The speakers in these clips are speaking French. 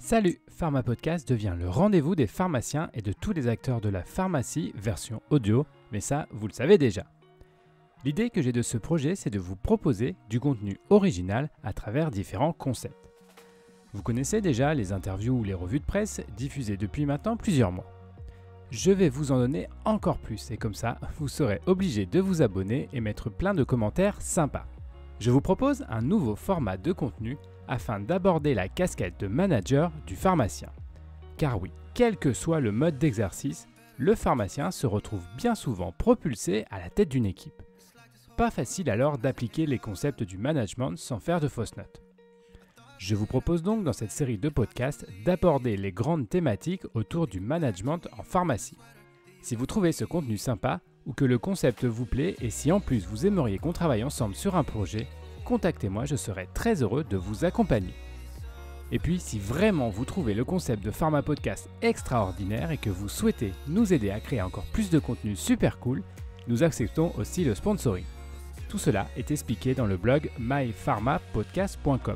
Salut, Pharma Podcast devient le rendez-vous des pharmaciens et de tous les acteurs de la pharmacie version audio, mais ça, vous le savez déjà. L'idée que j'ai de ce projet, c'est de vous proposer du contenu original à travers différents concepts. Vous connaissez déjà les interviews ou les revues de presse diffusées depuis maintenant plusieurs mois. Je vais vous en donner encore plus et comme ça, vous serez obligé de vous abonner et mettre plein de commentaires sympas. Je vous propose un nouveau format de contenu afin d'aborder la casquette de manager du pharmacien. Car oui, quel que soit le mode d'exercice, le pharmacien se retrouve bien souvent propulsé à la tête d'une équipe. Pas facile alors d'appliquer les concepts du management sans faire de fausses notes. Je vous propose donc dans cette série de podcasts d'aborder les grandes thématiques autour du management en pharmacie. Si vous trouvez ce contenu sympa ou que le concept vous plaît et si en plus vous aimeriez qu'on travaille ensemble sur un projet, contactez-moi, je serai très heureux de vous accompagner. Et puis, si vraiment vous trouvez le concept de Pharma Podcast extraordinaire et que vous souhaitez nous aider à créer encore plus de contenu super cool, nous acceptons aussi le sponsoring. Tout cela est expliqué dans le blog mypharmapodcast.com.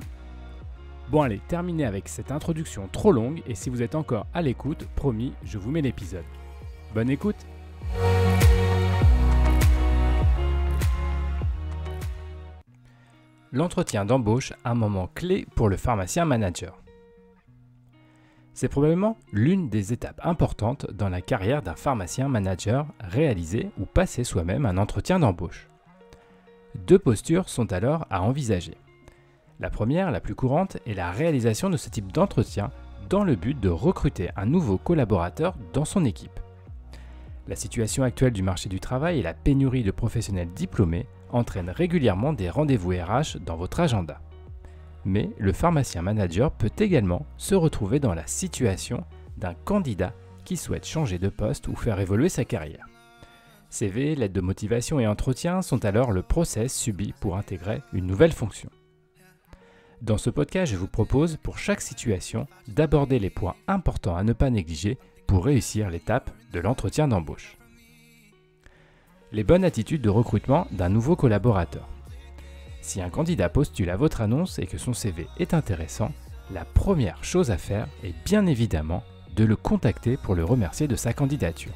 Bon allez, terminez avec cette introduction trop longue et si vous êtes encore à l'écoute, promis, je vous mets l'épisode. Bonne écoute! L'entretien d'embauche, un moment clé pour le pharmacien manager. C'est probablement l'une des étapes importantes dans la carrière d'un pharmacien manager, réaliser ou passer soi-même un entretien d'embauche. Deux postures sont alors à envisager. La première, la plus courante, est la réalisation de ce type d'entretien dans le but de recruter un nouveau collaborateur dans son équipe. La situation actuelle du marché du travail et la pénurie de professionnels diplômés entraîne régulièrement des rendez-vous RH dans votre agenda. Mais le pharmacien manager peut également se retrouver dans la situation d'un candidat qui souhaite changer de poste ou faire évoluer sa carrière. CV, lettre de motivation et entretien sont alors le process subi pour intégrer une nouvelle fonction. Dans ce podcast, je vous propose pour chaque situation d'aborder les points importants à ne pas négliger pour réussir l'étape de l'entretien d'embauche. Les bonnes attitudes de recrutement d'un nouveau collaborateur. Si un candidat postule à votre annonce et que son CV est intéressant, la première chose à faire est bien évidemment de le contacter pour le remercier de sa candidature.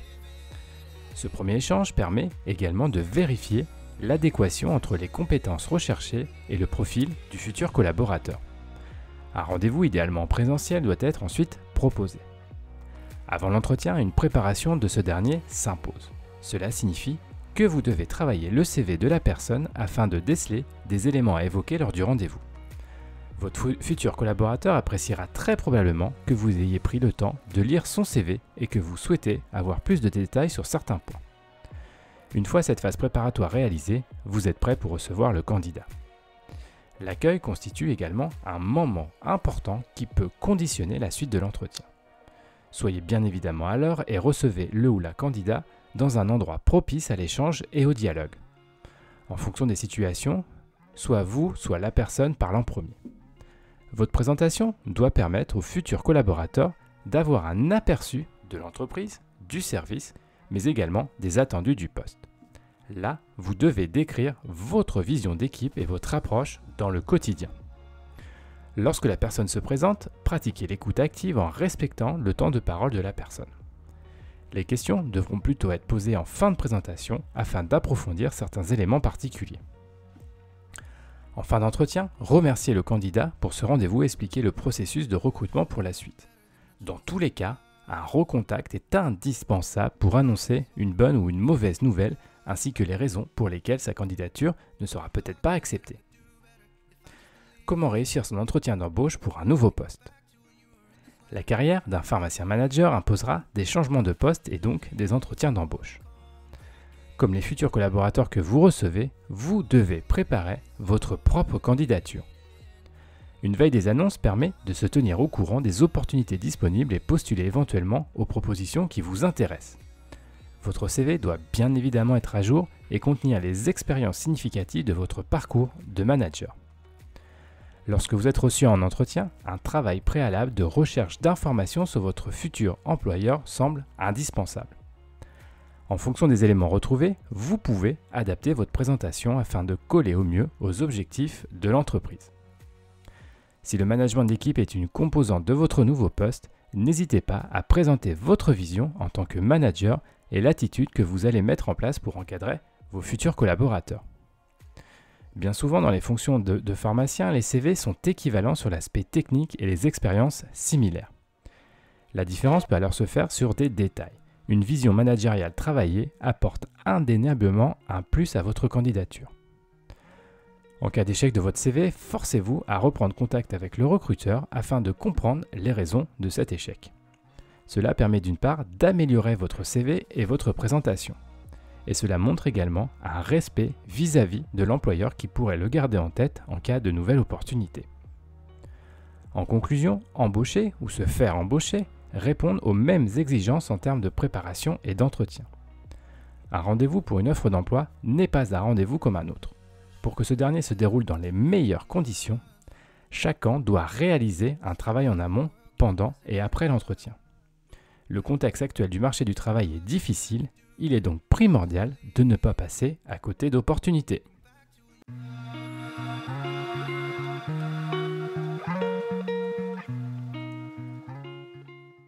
Ce premier échange permet également de vérifier l'adéquation entre les compétences recherchées et le profil du futur collaborateur. Un rendez-vous idéalement présentiel doit être ensuite proposé. Avant l'entretien, une préparation de ce dernier s'impose. Cela signifie que vous devez travailler le CV de la personne afin de déceler des éléments à évoquer lors du rendez-vous. Votre futur collaborateur appréciera très probablement que vous ayez pris le temps de lire son CV et que vous souhaitez avoir plus de détails sur certains points. Une fois cette phase préparatoire réalisée, vous êtes prêt pour recevoir le candidat. L'accueil constitue également un moment important qui peut conditionner la suite de l'entretien. Soyez bien évidemment à l'heure et recevez le ou la candidat dans un endroit propice à l'échange et au dialogue. En fonction des situations, soit vous, soit la personne parle en premier. Votre présentation doit permettre au futur collaborateur d'avoir un aperçu de l'entreprise, du service, mais également des attendus du poste. Là, vous devez décrire votre vision d'équipe et votre approche dans le quotidien. Lorsque la personne se présente, pratiquez l'écoute active en respectant le temps de parole de la personne. Les questions devront plutôt être posées en fin de présentation afin d'approfondir certains éléments particuliers. En fin d'entretien, remerciez le candidat pour ce rendez-vous et expliquez le processus de recrutement pour la suite. Dans tous les cas, un recontact est indispensable pour annoncer une bonne ou une mauvaise nouvelle ainsi que les raisons pour lesquelles sa candidature ne sera peut-être pas acceptée. Comment réussir son entretien d'embauche pour un nouveau poste ? La carrière d'un pharmacien manager imposera des changements de poste et donc des entretiens d'embauche. Comme les futurs collaborateurs que vous recevez, vous devez préparer votre propre candidature. Une veille des annonces permet de se tenir au courant des opportunités disponibles et postuler éventuellement aux propositions qui vous intéressent. Votre CV doit bien évidemment être à jour et contenir les expériences significatives de votre parcours de manager. Lorsque vous êtes reçu en entretien, un travail préalable de recherche d'informations sur votre futur employeur semble indispensable. En fonction des éléments retrouvés, vous pouvez adapter votre présentation afin de coller au mieux aux objectifs de l'entreprise. Si le management d'équipe est une composante de votre nouveau poste, n'hésitez pas à présenter votre vision en tant que manager et l'attitude que vous allez mettre en place pour encadrer vos futurs collaborateurs. Bien souvent, dans les fonctions de pharmacien, les CV sont équivalents sur l'aspect technique et les expériences similaires. La différence peut alors se faire sur des détails. Une vision managériale travaillée apporte indéniablement un plus à votre candidature. En cas d'échec de votre CV, forcez-vous à reprendre contact avec le recruteur afin de comprendre les raisons de cet échec. Cela permet d'une part d'améliorer votre CV et votre présentation. Et cela montre également un respect vis-à-vis de l'employeur qui pourrait le garder en tête en cas de nouvelle opportunité. En conclusion, embaucher ou se faire embaucher répondent aux mêmes exigences en termes de préparation et d'entretien. Un rendez-vous pour une offre d'emploi n'est pas un rendez-vous comme un autre. Pour que ce dernier se déroule dans les meilleures conditions, chacun doit réaliser un travail en amont, pendant et après l'entretien. Le contexte actuel du marché du travail est difficile, il est donc primordial de ne pas passer à côté d'opportunités.